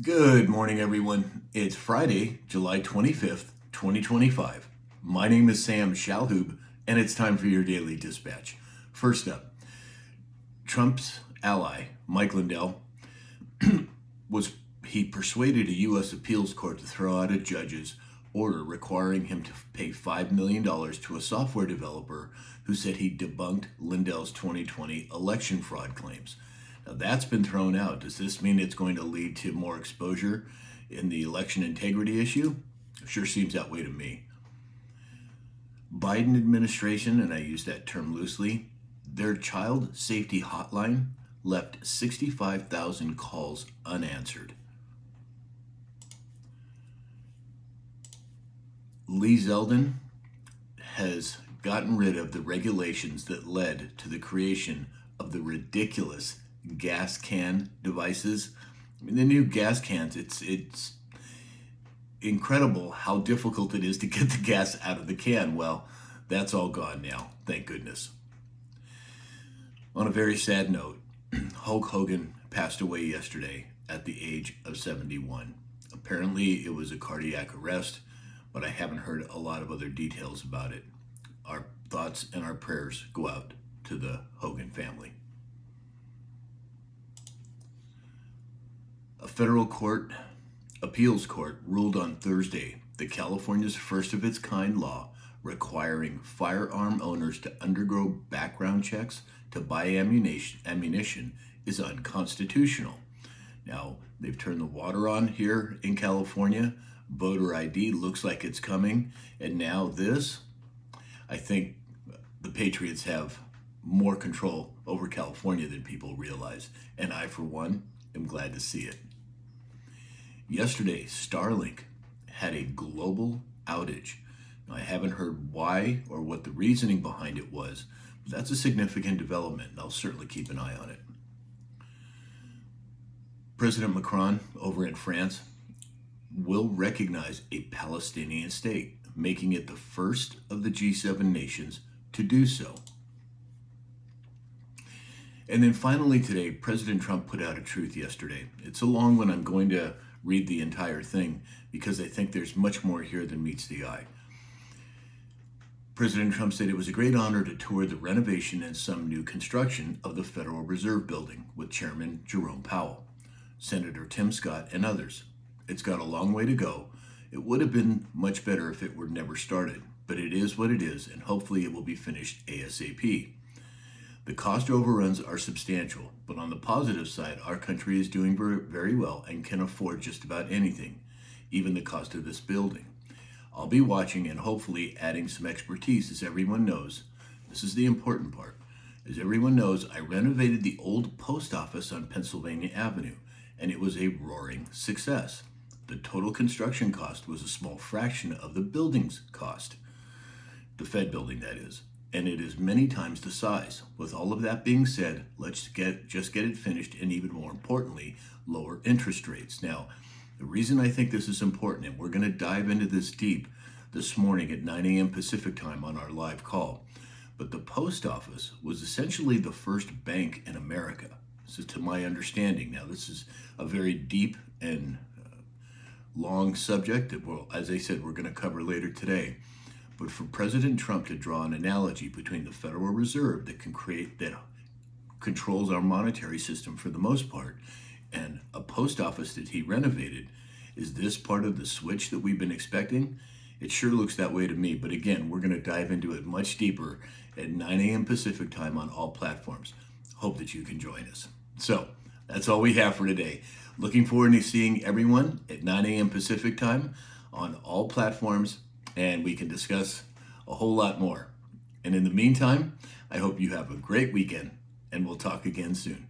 Good morning, everyone. It's Friday, July 25th, 2025. My name is Sam Shalhoub, and it's time for your daily dispatch. First up, Trump's ally, Mike Lindell, he persuaded a U.S. appeals court to throw out a judge's order requiring him to pay $5 million to a software developer who said he debunked Lindell's 2020 election fraud claims. Now that's been thrown out. Does this mean it's going to lead to more exposure in the election integrity issue? It sure seems that way to me. Biden administration, and I use that term loosely, their child safety hotline left 65,000 calls unanswered. Lee Zeldin has gotten rid of the regulations that led to the creation of the ridiculous gas can devices. I mean, the new gas cans, it's incredible how difficult it is to get the gas out of the can. Well, that's all gone now, thank goodness. On a very sad note, Hulk Hogan passed away yesterday at the age of 71. Apparently, it was a cardiac arrest, but I haven't heard a lot of other details about it. Our thoughts and our prayers go out to the Hogan family. A federal appeals court ruled on Thursday that California's first of its kind law requiring firearm owners to undergo background checks to buy ammunition is unconstitutional. Now, they've turned the water on here in California. Voter ID looks like it's coming. And now this, I think the Patriots have more control over California than people realize. And I, for one, am glad to see it. Yesterday, Starlink had a global outage. Now, I haven't heard why or what the reasoning behind it was, but that's a significant development, and I'll certainly keep an eye on it. President Macron over in France will recognize a Palestinian state, making it the first of the G7 nations to do so. And then finally today, President Trump put out a truth yesterday. It's a long one. I'm going to read the entire thing because I think there's much more here than meets the eye. President Trump said it was a great honor to tour the renovation and some new construction of the Federal Reserve Building with Chairman Jerome Powell, Senator Tim Scott, and others. It's got a long way to go. It would have been much better if it were never started, but it is what it is, and hopefully it will be finished ASAP. The cost overruns are substantial, but on the positive side, our country is doing very well and can afford just about anything, even the cost of this building. I'll be watching and hopefully adding some expertise. As everyone knows, this is the important part. As everyone knows, I renovated the old post office on Pennsylvania Avenue, and it was a roaring success. The total construction cost was a small fraction of the building's cost, the Fed building, that is. And it is many times the size. With all of that being said, let's just get it finished, and even more importantly, lower interest rates. Now, the reason I think this is important, and we're going to dive into this deep this morning at 9 a.m. Pacific time on our live call, but the post office was essentially the first bank in America. This is to my understanding. Now, this is a very deep and long subject that, well, as I said, we're going to cover later today. But for President Trump to draw an analogy between the Federal Reserve that controls our monetary system for the most part, and a post office that he renovated, is this part of the switch that we've been expecting? It sure looks that way to me. But again, we're going to dive into it much deeper at 9 a.m. Pacific time on all platforms. Hope that you can join us. So that's all we have for today. Looking forward to seeing everyone at 9 a.m. Pacific time on all platforms, and we can discuss a whole lot more. And in the meantime, I hope you have a great weekend, and we'll talk again soon.